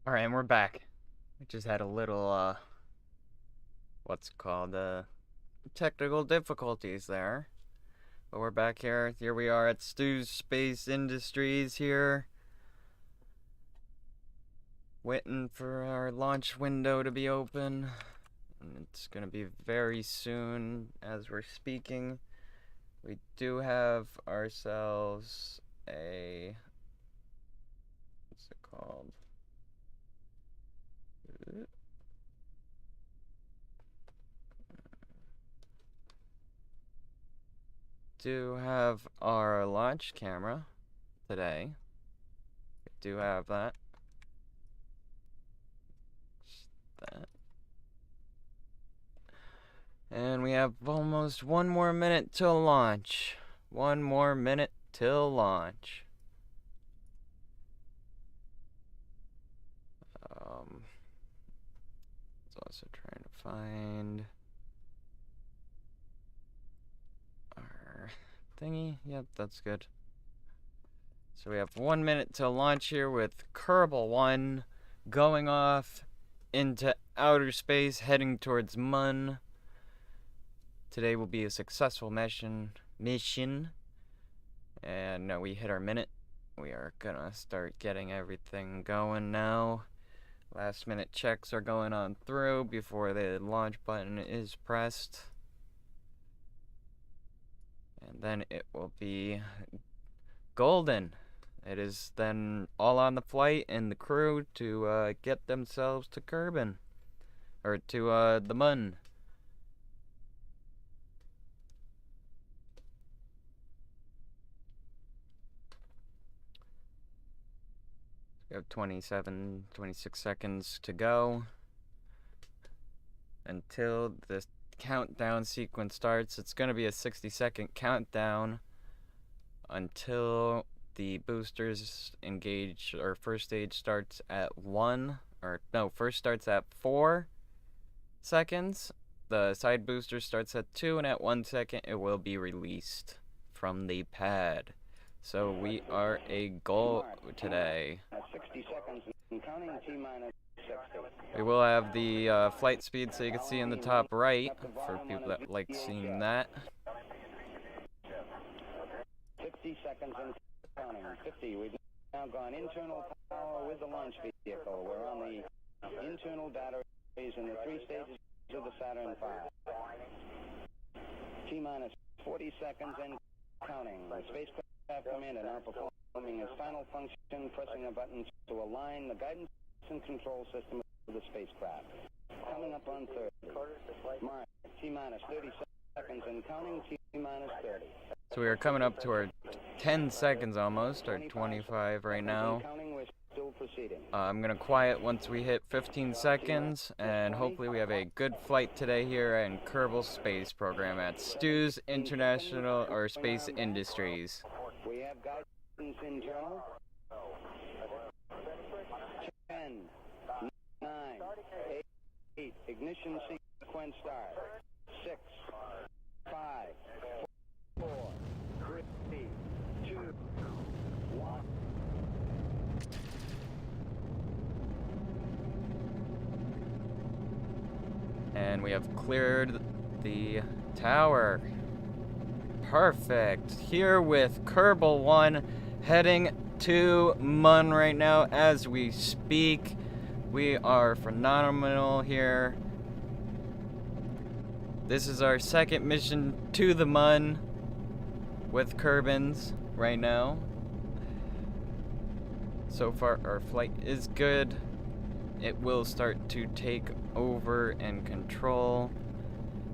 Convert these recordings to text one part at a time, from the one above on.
Alright, and we're back. We just had a little, what's it called, technical difficulties there. But we're back here. Here we are at Stu's Space Industries here. Waiting for our launch window to be open. And it's gonna be very soon as we're speaking. We do have ourselves a... what's it called? Do have our launch camera today. We do have that. Just that. And we have almost 1 more minute till launch. 1 more minute till launch. Was also trying to find our thingy. Yep, that's good. So we have 1 minute till launch here with Kerbal 1 going off into outer space, heading towards MUN. Today will be a successful mission. And now we hit our minute. We are gonna start getting everything going now. Last minute checks are going on through before the launch button is pressed. And then it will be golden. It is then all on the flight and the crew to get themselves to Kerbin. Or to the MUN. We have 26 seconds to go until the countdown sequence starts. It's going to be a 60-second countdown until the boosters engage, or first stage starts at 1, or no, first starts at 4 seconds. The side booster starts at 2, and at 1 second it will be released from the pad. So we are a go today. 60 seconds and counting, T-minus 60. We will have the flight speed, so you can see in the top right for people that like seeing that. 60 seconds and counting. 50. We've now gone internal power with the launch vehicle. We're on the internal batteries in the 3 stages of the Saturn V. T-minus 40 seconds and counting. The spacecraft commander now performing his final function, pressing a button to align the guidance and control system of the spacecraft. Coming up on 30. Mark, T-minus 30 seconds and counting, T-minus 30. So we are coming up to our 10 seconds almost, or 25 right now. I'm going to quiet once we hit 15 seconds, and hopefully we have a good flight today here in Kerbal Space Program at Stu's International, or Space Industries. We have guidance internal. 10, 9, 8, ignition sequence start. 6, 5, 4, 3, 2, 1. And we have cleared the tower. Perfect. Here with Kerbal 1 heading to MUN right now as we speak. We are phenomenal here. This is our second mission to the MUN with Kerbins right now. So far our flight is good. It will start to take over and control,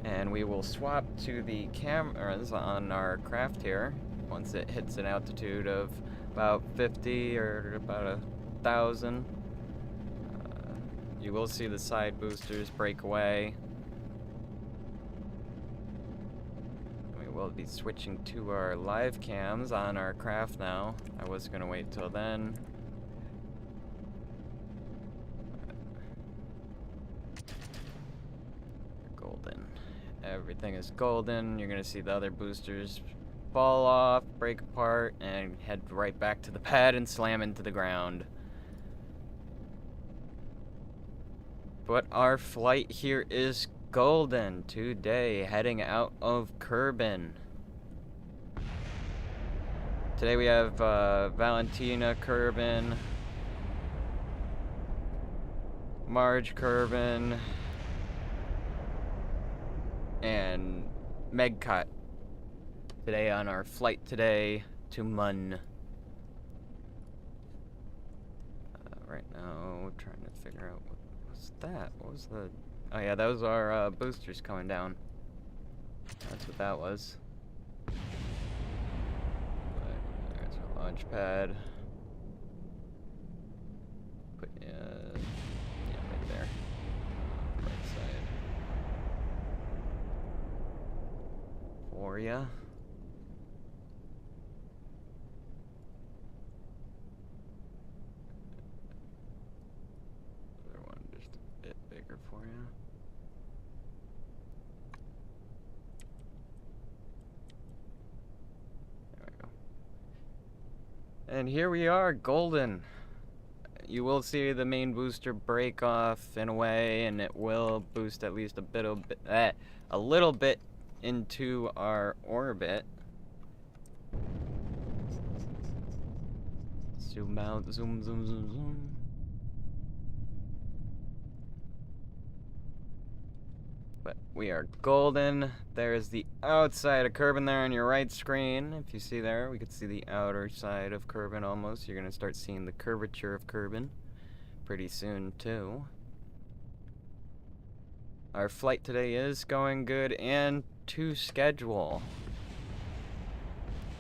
and we will swap to the cameras on our craft here once it hits an altitude of about 50 or about 1,000. You will see the side boosters break away. We will be switching to our live cams on our craft now. I was gonna wait till then. Golden. Everything is golden. You're gonna see the other boosters fall off, break apart, and head right back to the pad and slam into the ground. But our flight here is golden today, heading out of Kerbin. Today we have Valentina Kerbin, Marge Kerbin, and Megcut today on our flight today to MUN. Right now, we're trying to figure out what was that. What was the... Oh yeah, that was our boosters coming down. That's what that was. There's our launch pad. Put yeah, right there. Right side. For ya. Other one just a bit bigger for you. There we go. And here we are, golden. You will see the main booster break off in a way, and it will boost at least a little bit into our orbit. Zoom out, zoom, zoom, zoom, zoom. But we are golden. There's the outside of Kerbin there on your right screen. If you see there, we could see the outer side of Kerbin almost. You're gonna start seeing the curvature of Kerbin pretty soon too. Our flight today is going good and to schedule.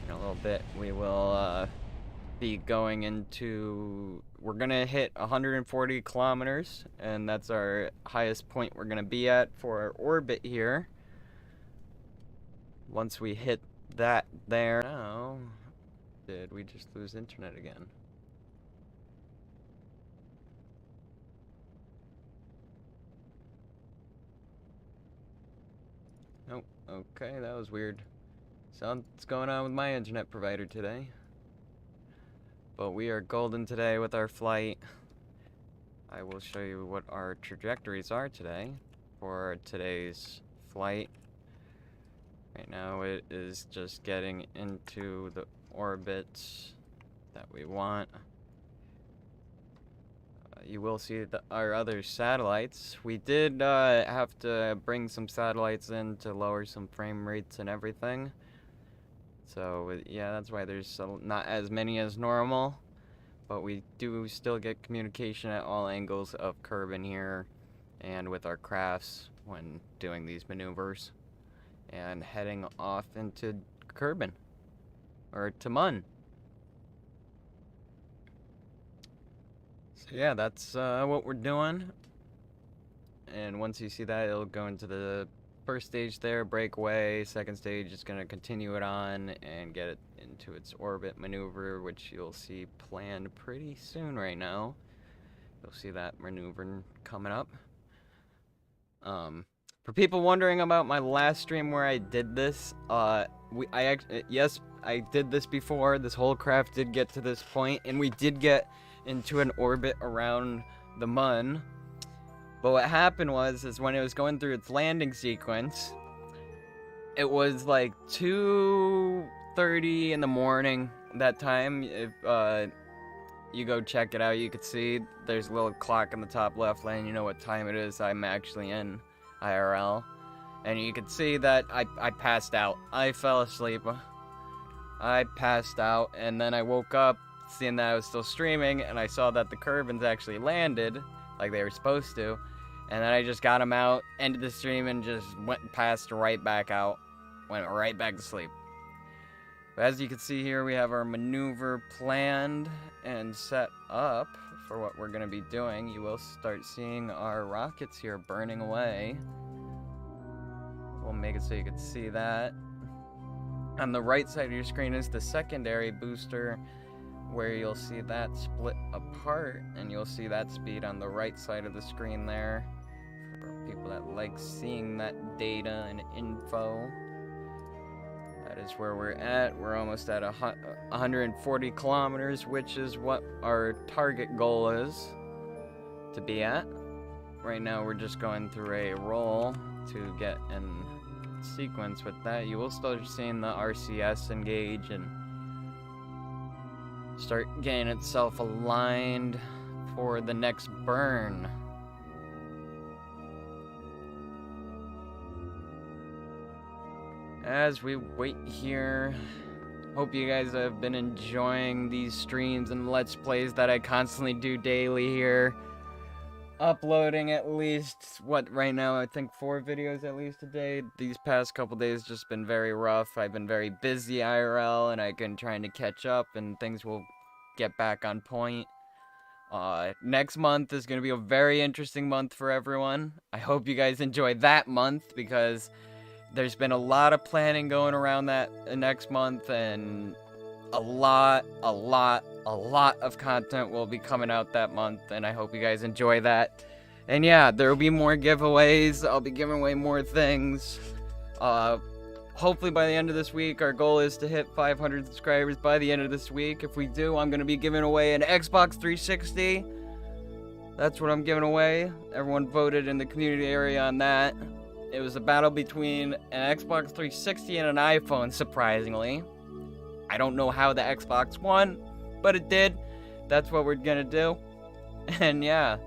In a little bit we will be going into... We're gonna hit 140 kilometers, and that's our highest point we're gonna be at for our orbit here. Once we hit that there... Oh, did we just lose internet again? Nope. Okay, that was weird. Something's going on with my internet provider today. But we are golden today with our flight. I will show you what our trajectories are today for today's flight. Right now it is just getting into the orbits that we want. You will see our other satellites. We did have to bring some satellites in to lower some frame rates and everything. So yeah, that's why there's not as many as normal, but we do still get communication at all angles of Kerbin here and with our crafts when doing these maneuvers and heading off into Kerbin or to MUN. So yeah, that's what we're doing. And once you see that, it'll go into the first stage there, breakaway. Second stage is going to continue it on and get it into its orbit maneuver, which you'll see planned pretty soon right now. You'll see that maneuver coming up. For people wondering about my last stream where I did this, yes, I did this before. This whole craft did get to this point, and we did get into an orbit around the MUN. But what happened is when it was going through its landing sequence, it was like 2:30 in the morning that time. If you go check it out, you could see there's a little clock in the top left lane. You know what time it is. I'm actually in IRL. And you could see that I passed out. I fell asleep. I passed out, and then I woke up seeing that I was still streaming, and I saw that the Kerbins actually landed like they were supposed to. And then I just got them out, ended the stream, and just passed right back out. Went right back to sleep. But as you can see here, we have our maneuver planned and set up for what we're going to be doing. You will start seeing our rockets here burning away. We'll make it so you can see that. On the right side of your screen is the secondary booster, where you'll see that split apart, and you'll see that speed on the right side of the screen there. For people that like seeing that data and info. That is where we're at. We're almost at 140 kilometers, which is what our target goal is to be at. right now we're just going through a roll to get in sequence with that. You will start seeing the RCS engage and start getting itself aligned for the next burn. As we wait here, hope you guys have been enjoying these streams and Let's Plays that I constantly do daily here. Uploading at least, right now, I think 4 videos at least a day. These past couple days just been very rough. I've been very busy IRL, and I've been trying to catch up, and things will get back on point. Next month is going to be a very interesting month for everyone. I hope you guys enjoy that month, because there's been a lot of planning going around that next month, and a lot of content will be coming out that month, and I hope you guys enjoy that. And yeah, there will be more giveaways. I'll be giving away more things. Hopefully by the end of this week, our goal is to hit 500 subscribers by the end of this week. If we do, I'm going to be giving away an Xbox 360. That's what I'm giving away. Everyone voted in the community area on that. It was a battle between an Xbox 360 and an iPhone, surprisingly. I don't know how the Xbox won, but it did. That's what we're gonna do. And yeah,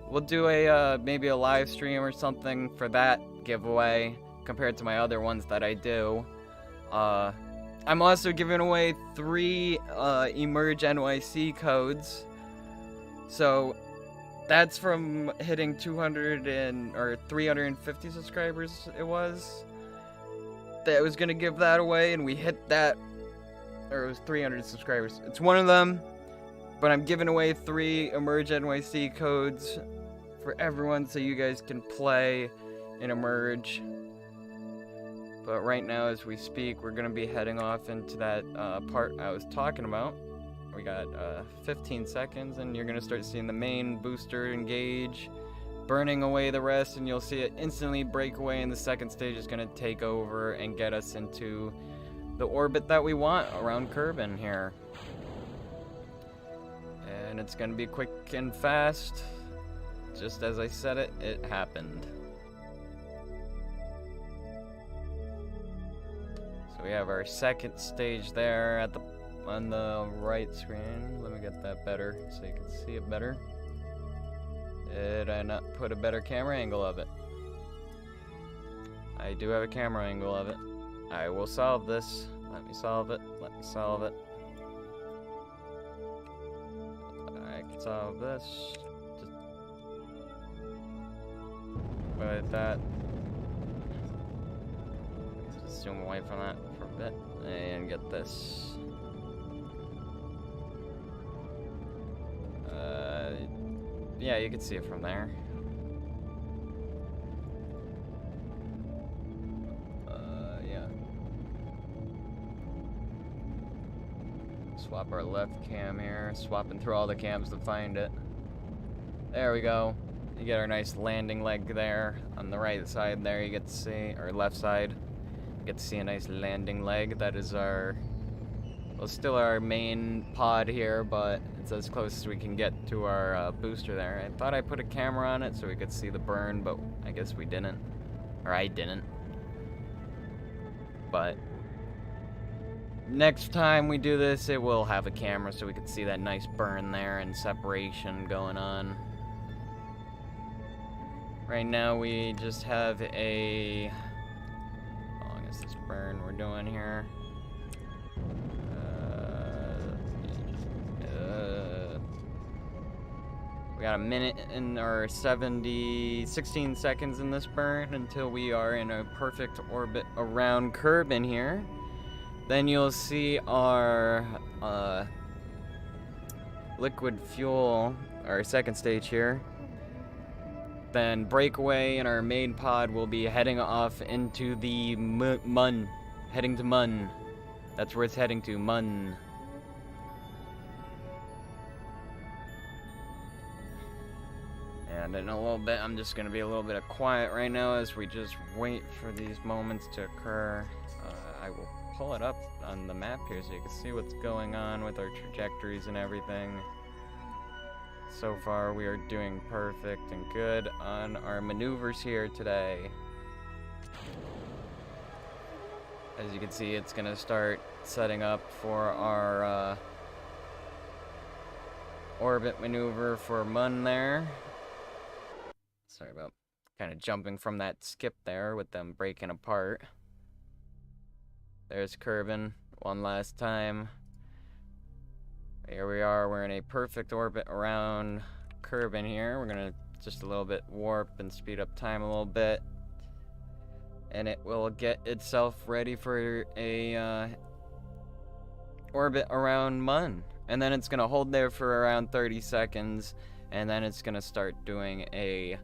we'll do a maybe a live stream or something for that giveaway compared to my other ones that I do. I'm also giving away 3 Emerge NYC codes. So that's from hitting 350 subscribers. It was that was gonna give that away, and we hit that. Or it was 300 subscribers. It's one of them, but I'm giving away 3 Emerge NYC codes for everyone so you guys can play in Emerge. But right now, as we speak, we're going to be heading off into that part I was talking about. We got 15 seconds, and you're going to start seeing the main booster engage, burning away the rest, and you'll see it instantly break away, and the second stage is going to take over and get us into the orbit that we want around Kerbal here. And it's gonna be quick and fast. Just as I said it, it happened. So we have our second stage there on the right screen. Let me get that better so you can see it better. Did I not put a better camera angle of it? I do have a camera angle of it. I will solve this. Let me solve it. Let me solve it. I can solve this. Just with that. Just zoom away from that for a bit and get this. Yeah, you can see it from there. Swap our left cam here, swapping through all the cams to find it. There we go. You get our nice landing leg there. On the right side there you get to see, or left side, you get to see a nice landing leg. That is our, well, still our main pod here, but it's as close as we can get to our booster there. I thought I put a camera on it so we could see the burn, but I guess we didn't. Or I didn't. But next time we do this, it will have a camera so we can see that nice burn there and separation going on. Right now we just have a... How long is this burn we're doing here? We got a minute or 16 seconds in this burn until we are in a perfect orbit around Kerbal here. Then you'll see our liquid fuel, our second stage here. Then breakaway and our main pod will be heading off into the MUN. Heading to MUN. That's where it's heading to, MUN. And in a little bit, I'm just going to be a little bit of quiet right now as we just wait for these moments to occur. I will pull it up on the map here so you can see what's going on with our trajectories and everything. So far, we are doing perfect and good on our maneuvers here today. As you can see, it's gonna start setting up for our orbit maneuver for MUN there. Sorry about kind of jumping from that skip there with them breaking apart. There's Kerbal one last time. Here we are, we're in a perfect orbit around Kerbal here. We're gonna just a little bit warp and speed up time a little bit. And it will get itself ready for a orbit around MUN. And then it's gonna hold there for around 30 seconds. And then it's gonna start doing a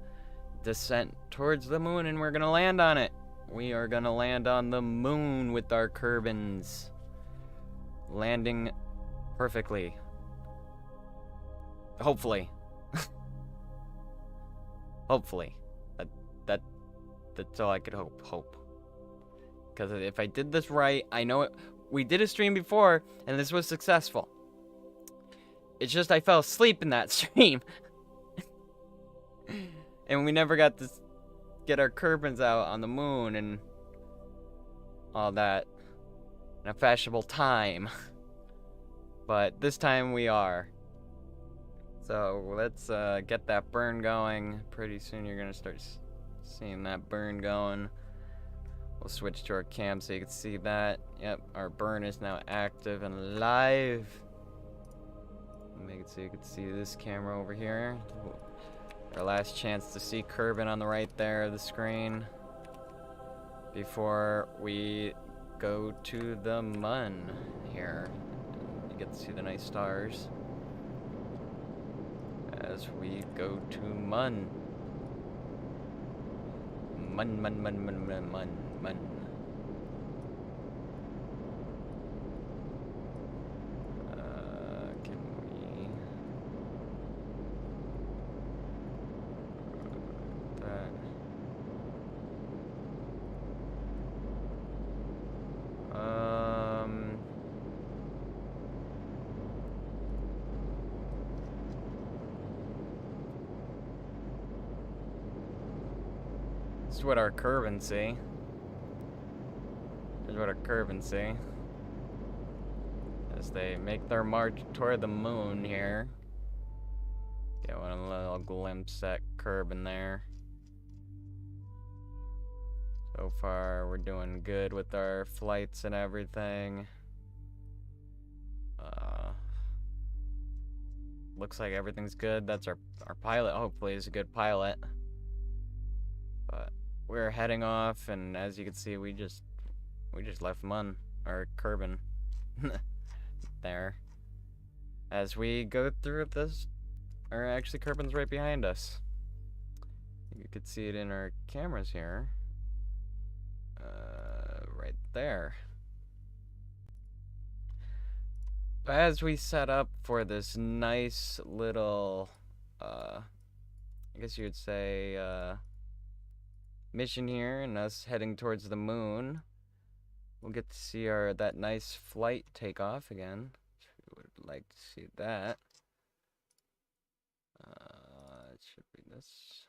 descent towards the moon, and we're gonna land on it. We are gonna land on the moon with our Kerbals. Landing perfectly. Hopefully. Hopefully. That's all I could hope. Because if I did this right, I know it. We did a stream before, and this was successful. It's just I fell asleep in that stream. And we never got to get our Kerbals out on the moon and all that in a fashionable time. But this time we are. So let's get that burn going. Pretty soon you're gonna start seeing that burn going. We'll switch to our cam so you can see that. Yep, our burn is now active and live. Make it so you can see this camera over here. Our last chance to see Kerbal on the right there of the screen before we go to the MUN here. You get to see the nice stars as we go to MUN. MUN. Can we... that... This is what our Kerbal see. This is what our Kerbal see. As they make their march toward the moon here. Get one little glimpse at Kerbal there. So far, we're doing good with our flights and everything. Looks like everything's good. That's our pilot. Hopefully, is a good pilot. But we're heading off, and as you can see, we just left MUN or Kerbal there. As we go through this, or actually, Kerbal's right behind us. You could see it in our cameras here. Right there. As we set up for this nice little, I guess you would say, mission here, and us heading towards the moon, we'll get to see that nice flight take off again. If you would like to see that, it should be this.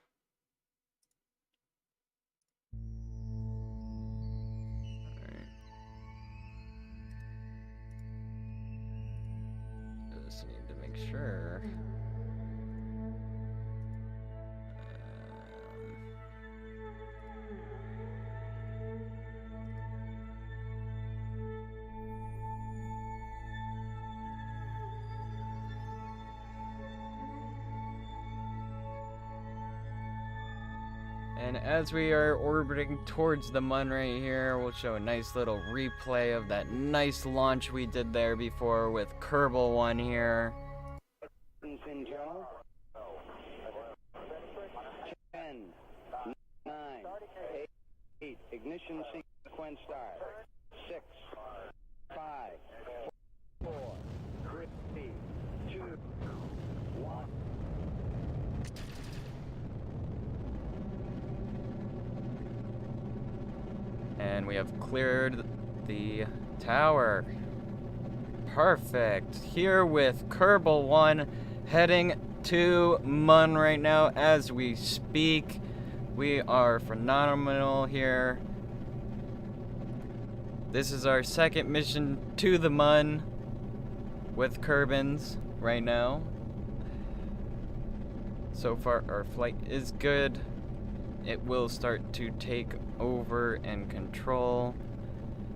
Just need to make sure. And as we are orbiting towards the MUN right here, we'll show a nice little replay of that nice launch we did there before with Kerbal 1 here. 10, 9, 8, ignition sequence start. 6, 5, 4, 3, 2, 1. And we have cleared the tower. Perfect. Here with Kerbal 1 heading to MUN right now as we speak. We are phenomenal here. This is our second mission to the MUN with Kerbals right now. So far our flight is good. It will start to take over and control,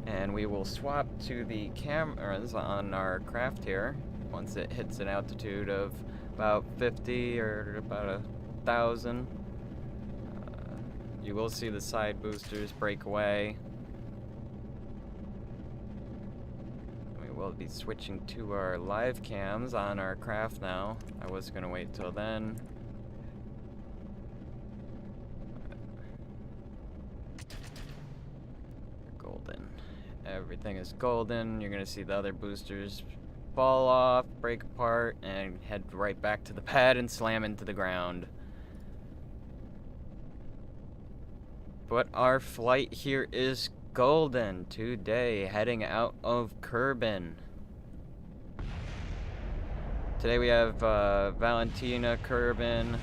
and we will swap to the cameras on our craft here once it hits an altitude of about 50 or about 1,000. You will see the side boosters break away. We will be switching to our live cams on our craft now. I was gonna wait till then. Golden. Everything is golden. You're gonna see the other boosters fall off, break apart, and head right back to the pad and slam into the ground. But our flight here is golden today, heading out of Kerbal. Today we have Valentina Kerbal,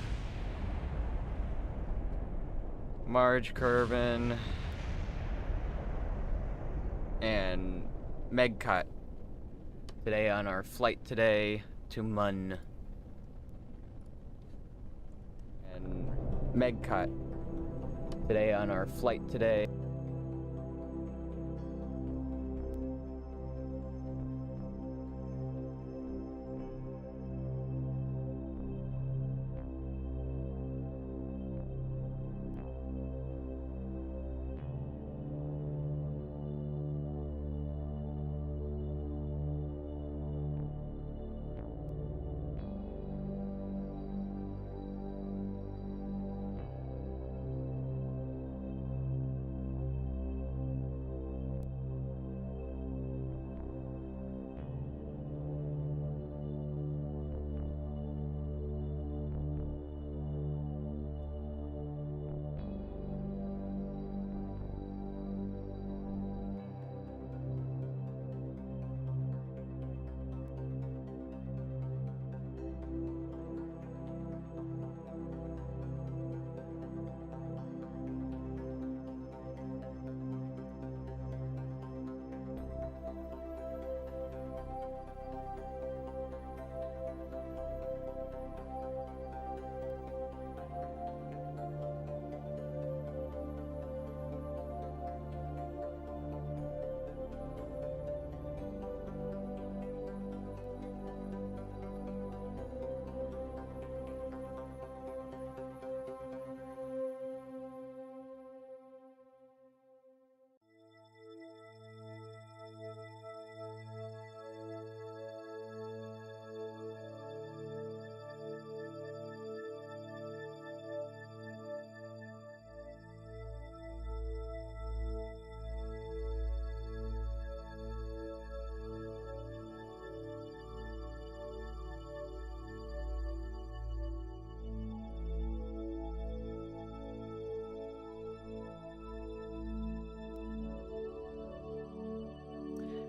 Marge Kerbal, and Megcut today on our flight today to MUN. And Megcut today on our flight today.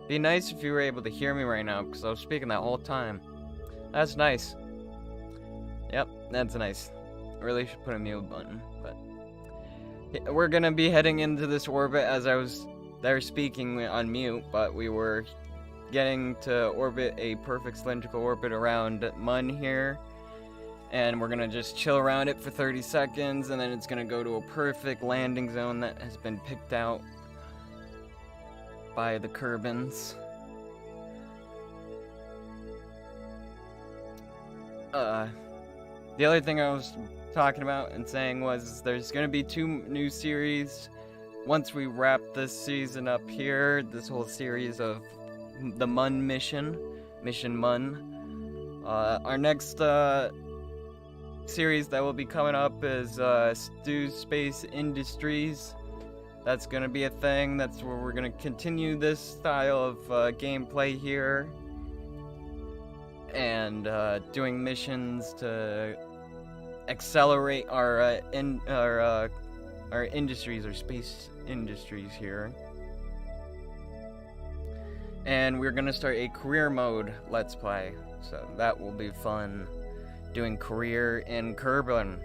Be nice if you were able to hear me right now, because I was speaking that whole time. That's nice. Yep, that's nice. I really should put a mute button, but we're gonna be heading into this orbit as I was there speaking on mute, but we were getting to orbit a perfect cylindrical orbit around MUN here, and we're gonna just chill around it for 30 seconds, and then it's gonna go to a perfect landing zone that has been picked out by the Kerbals. The other thing I was talking about and saying was there's gonna be 2 new series once we wrap this season up here, this whole series of the MUN mission MUN. Our next series that will be coming up is Stu's Space Industries. That's gonna be a thing. That's where we're gonna continue this style of gameplay here, and doing missions to accelerate our industries, our space industries here. And we're gonna start a career mode let's play, so that will be fun. doing career in Kerbal.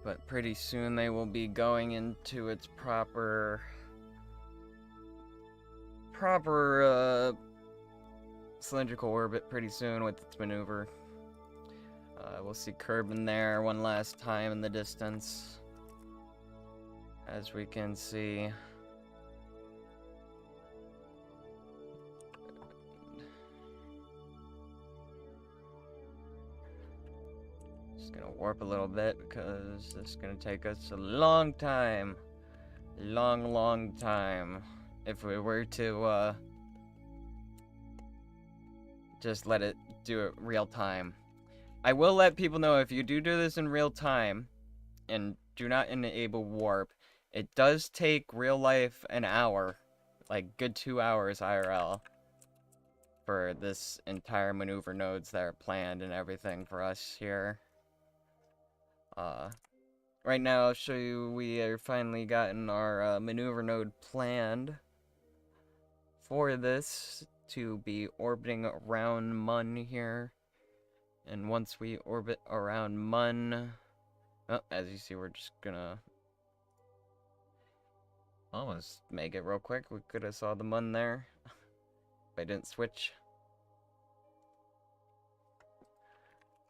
But pretty soon they will be going into its proper cylindrical orbit pretty soon with its maneuver. We'll see Kerbal there one last time in the distance, as we can see. Just gonna warp a little bit because this is gonna take us a long time. Long time. If we were to just let it do it real time. I will let people know, if you do this in real time and do not enable warp, it does take real life an hour, like good 2 hours IRL, for this entire maneuver nodes that are planned and everything for us here. Right now I'll show you, we are finally gotten our maneuver node planned for this to be orbiting around MUN here. And once we orbit around MUN, as you see, we're just gonna almost make it real quick. We could have saw the MUN there if I didn't switch.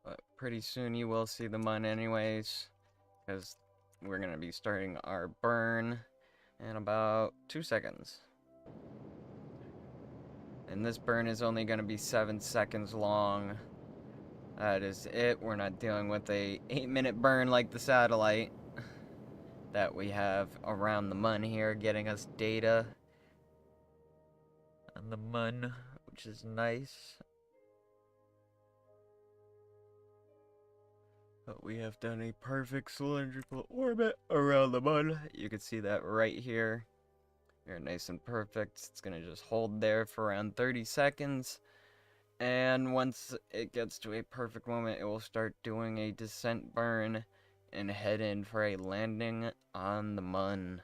But pretty soon you will see the MUN anyways, because we're gonna be starting our burn in about 2 seconds. And this burn is only gonna be 7 seconds long. That is it. We're not dealing with a 8-minute burn like the satellite that we have around the MUN here, getting us data on the MUN, which is nice. But we have done a perfect cylindrical orbit around the MUN. You can see that right here. You're nice and perfect. It's gonna just hold there for around 30 seconds. And once it gets to a perfect moment, it will start doing a descent burn and head in for a landing on the MUN.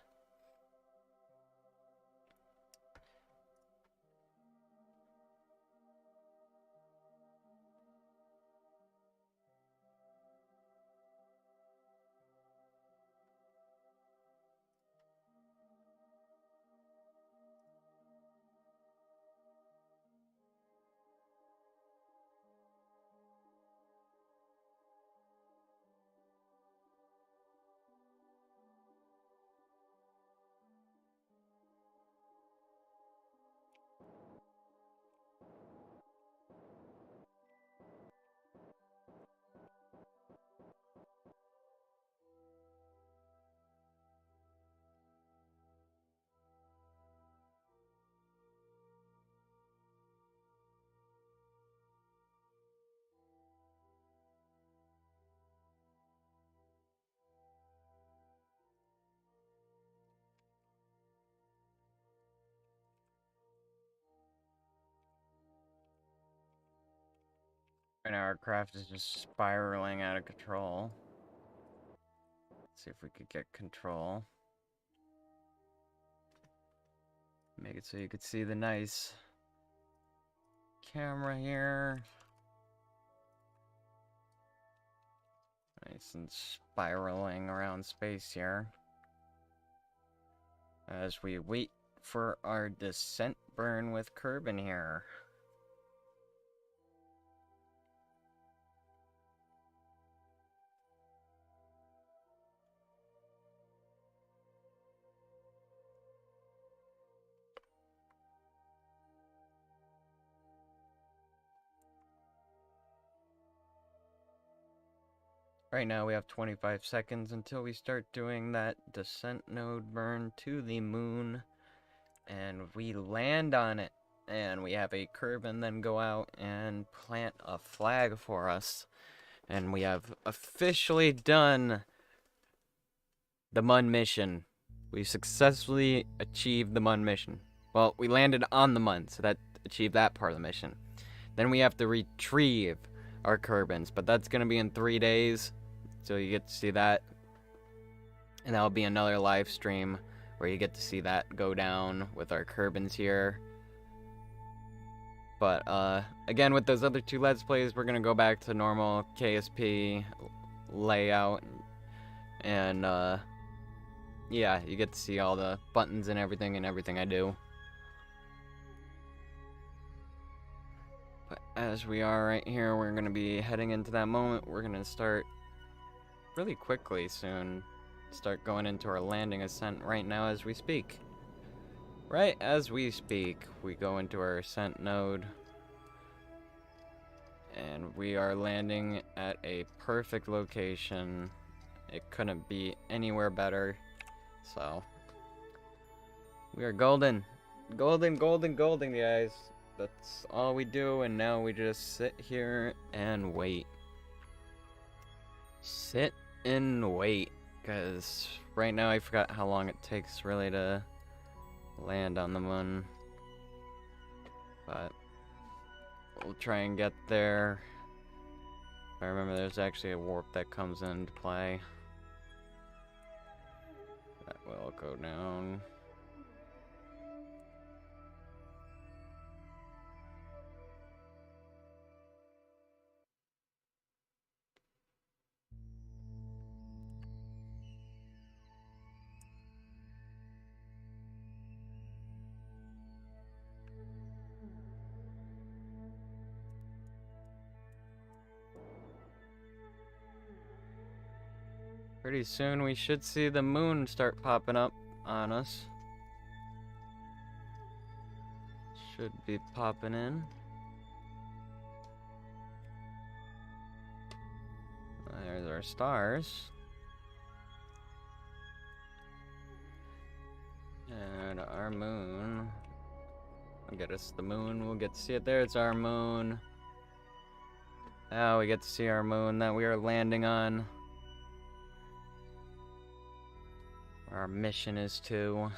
And our craft is just spiraling out of control. Let's see if we could get control. Make it so you could see the nice camera here. Nice and spiraling around space here. As we wait for our descent burn with Kerbal here. Right now we have 25 seconds until we start doing that descent node burn to the moon. And we land on it. And we have a Kerbal then go out and plant a flag for us. And we have officially done the MUN mission. We successfully achieved the MUN mission. Well, we landed on the MUN, so that achieved that part of the mission. Then we have to retrieve our Kerbals, but that's going to be in 3 days. So you get to see that. And that'll be another live stream where you get to see that go down with our Kerbals here. But again, with those other two Let's Plays, we're gonna go back to normal KSP layout, and yeah, you get to see all the buttons and everything I do. But as we are right here, we're gonna be heading into that moment. We're gonna start really quickly soon. Start going into our landing ascent right now as we speak. Right as we speak, we go into our ascent node. And we are landing at a perfect location. It couldn't be anywhere better. So, we are golden. Golden, golden, golden, guys. That's all we do, and now we just sit here and wait. Sit and wait. Because right now I forgot how long it takes really to land on the moon. But we'll try and get there. I remember there's actually a warp that comes into play. That will go down. Pretty soon we should see the moon start popping up on us. Should be popping in. There's our stars. And our moon. I'll get us the moon. We'll get to see it there. It's our moon. Now we get to see our moon that we are landing on. Our mission is to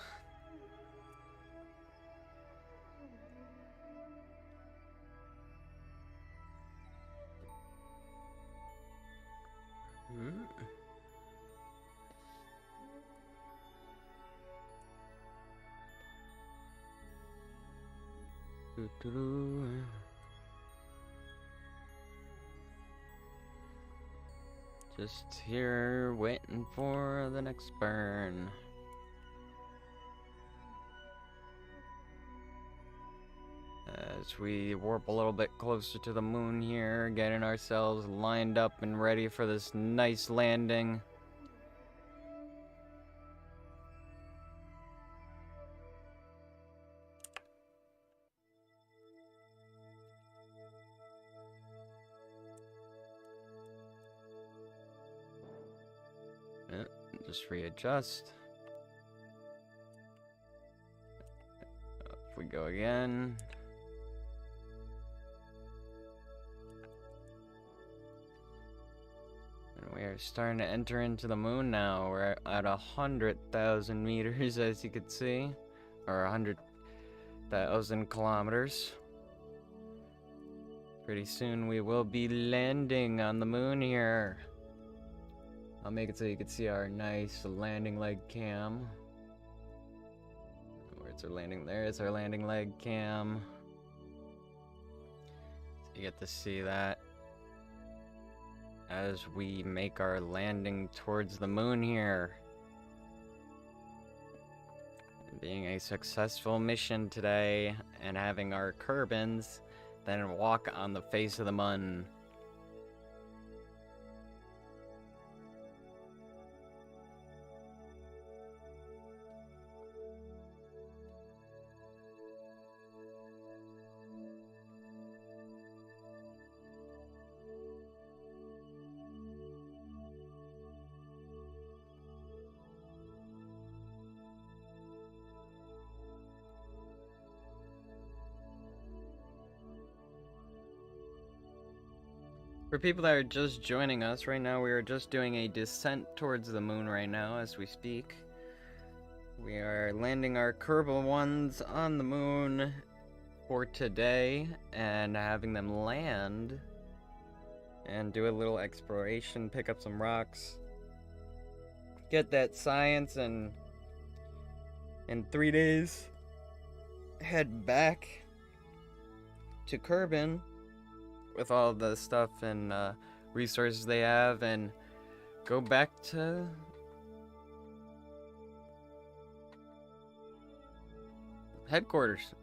just here waiting for the next burn. As we warp a little bit closer to the moon here, getting ourselves lined up and ready for this nice landing. Just readjust. If we go again. And we are starting to enter into the moon now. We're at 100,000 meters, as you can see. Or 100,000 kilometers. Pretty soon we will be landing on the moon here. I'll make it so you can see our nice landing leg cam. Where's our landing? There is our landing leg cam. So you get to see that as we make our landing towards the moon here. Being a successful mission today and having our Kerbals then walk on the face of the MUN. For people that are just joining us right now, we are just doing a descent towards the moon right now as we speak. We are landing our Kerbal ones on the moon for today and having them land and do a little exploration, pick up some rocks, get that science, and in 3 days head back to Kerbin with all the stuff and resources they have and go back to headquarters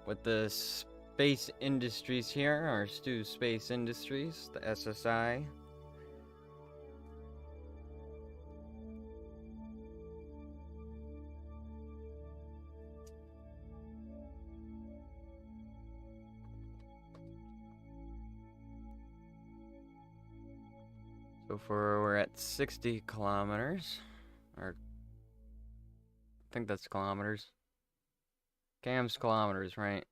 with the space industries here, our Stu Space Industries, the SSI. So we're at 60 kilometers, or I think that's kilometers. Cam's kilometers, right?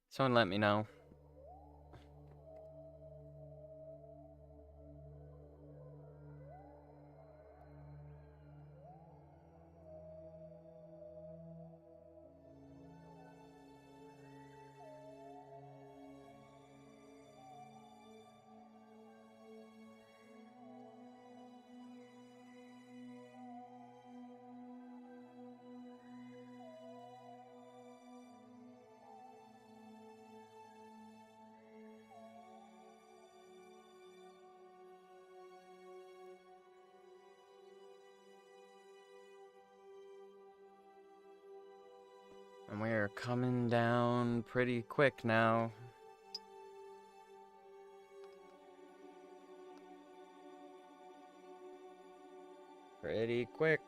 Someone let me know. And we are coming down pretty quick now. Pretty quick.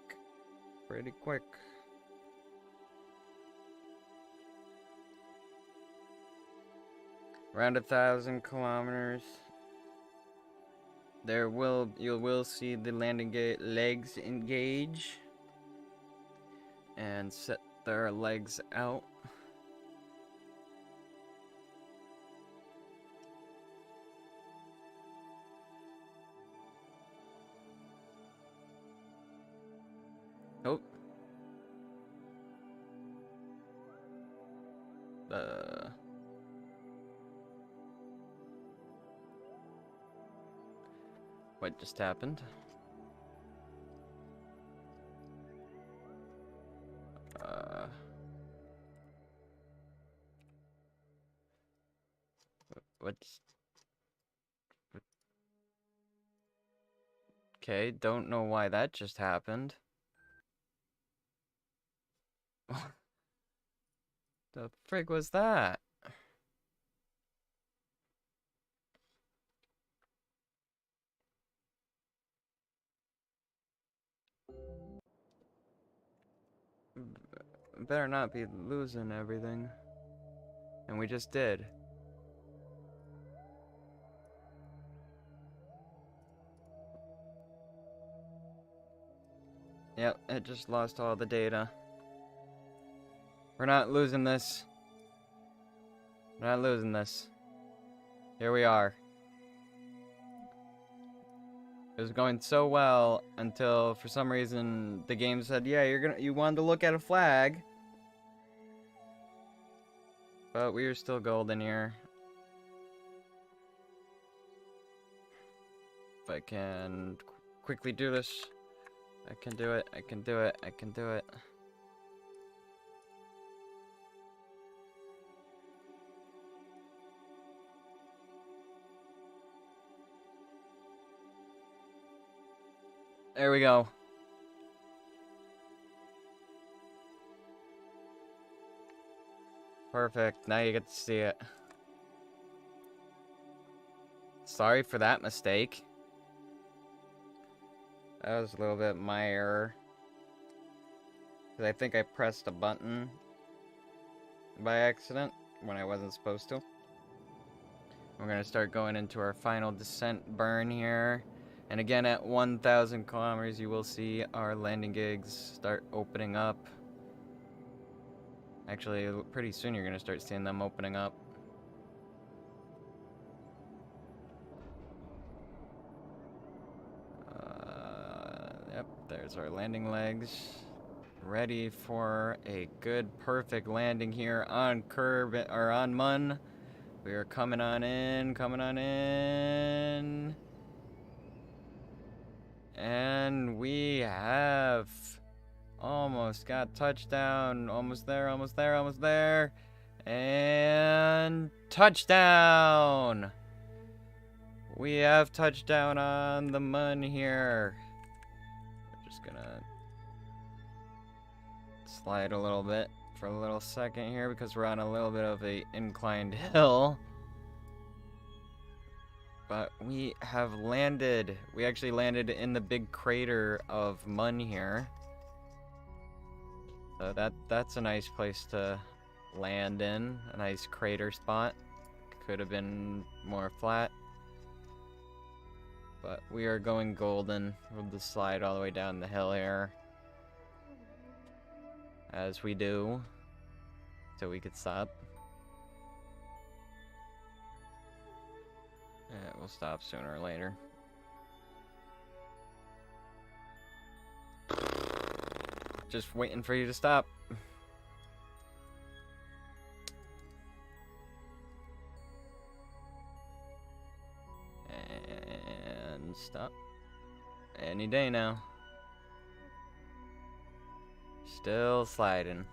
Pretty quick. Around 1,000 kilometers. You will see the landing legs engage and set their legs out. Oh. What just happened? What's... Okay, don't know why that just happened. The frig was that? Better not be losing everything. And we just did. Yep, it just lost all the data. We're not losing this. We're not losing this. Here we are. It was going so well until for some reason the game said, yeah, you wanted to look at a flag. But we are still golden here. If I can quickly do this. I can do it, I can do it, I can do it. There we go. Perfect, now you get to see it. Sorry for that mistake. That was a little bit my error. Because I think I pressed a button by accident when I wasn't supposed to. We're going to start going into our final descent burn here. And again, at 1,000 kilometers, you will see our landing gigs start opening up. Actually, pretty soon you're going to start seeing them opening up. Yep, there's our landing legs. Ready for a good, perfect landing here on on MUN. We are coming on in, coming on in. And we have Almost got touchdown. Almost there, almost there, almost there. And touchdown! We have touchdown on the MUN here. We're just gonna slide a little bit for a little second here because we're on a little bit of a inclined hill. But we have landed. We actually landed in the big crater of MUN here. So that's a nice place to land in. A nice crater spot. Could have been more flat. But we are going golden. We'll just slide all the way down the hill here. As we do. So we could stop. We'll stop sooner or later. Just waiting for you to stop. And stop. Any day now. Still sliding.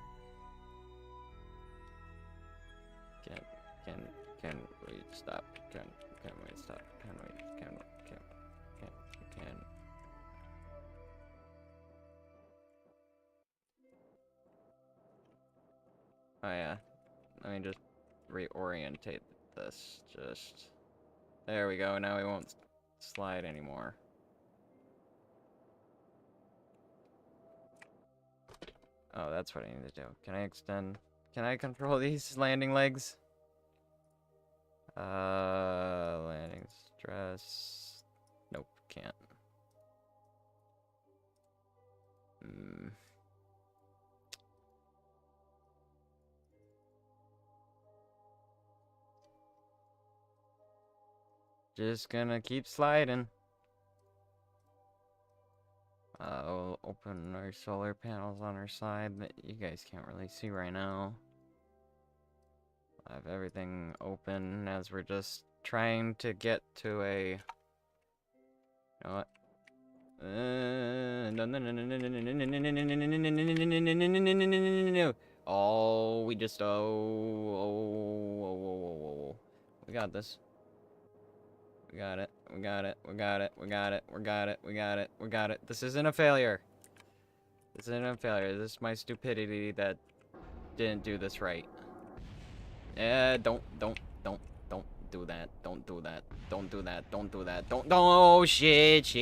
Can we stop? Can we stop? Can. Oh yeah. Let me just reorientate this. Just there we go. Now we won't slide anymore. Oh, that's what I need to do. Can I extend? Can I control these landing legs? Landing stress. Nope, can't. Just gonna keep sliding. We'll open our solar panels on our side that you guys can't really see right now. I have everything open as we're just trying to get to a... You know what? Oh, we just... Oh. We got this. We got it. We got it. We got it. We got it. We got it. We got it. We got it. This isn't a failure. This isn't a failure. This is my stupidity that didn't do this right. Don't do that. Don't do that. Don't do that. Don't do that. Don't. Oh, shit.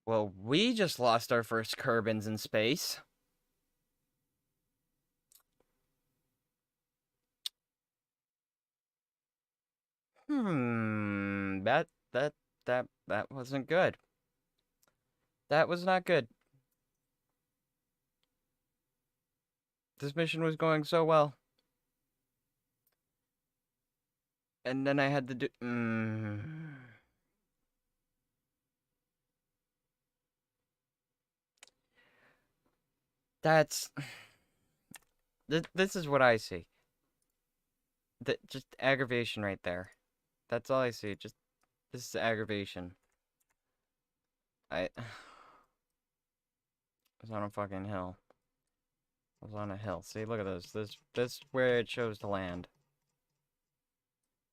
Well, we just lost our first Kerbals in space. That wasn't good. That was not good. This mission was going so well. And then I had to do... That's... This is what I see. Just aggravation right there. That's all I see. Just... This is aggravation. I was on a fucking hill. I was on a hill. See, look at this. This is where it chose to land.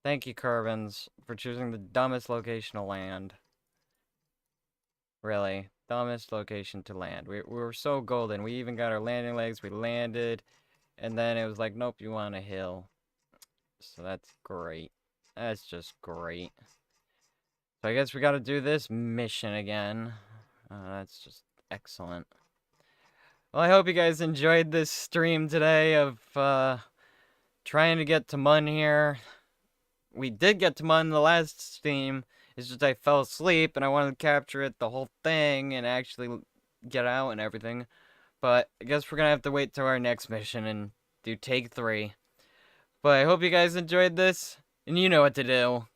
Thank you, Kerbals, for choosing the dumbest location to land. Really. Dumbest location to land. We were so golden. We even got our landing legs. We landed. And then it was like, nope, you want a hill. So that's great. That's just great. So I guess we gotta do this mission again. That's just excellent. Well, I hope you guys enjoyed this stream today of trying to get to MUN here. We did get to MUN the last stream. It's just I fell asleep and I wanted to capture it, the whole thing, and actually get out and everything. But I guess we're gonna have to wait till our next mission and do take 3. But I hope you guys enjoyed this, and you know what to do.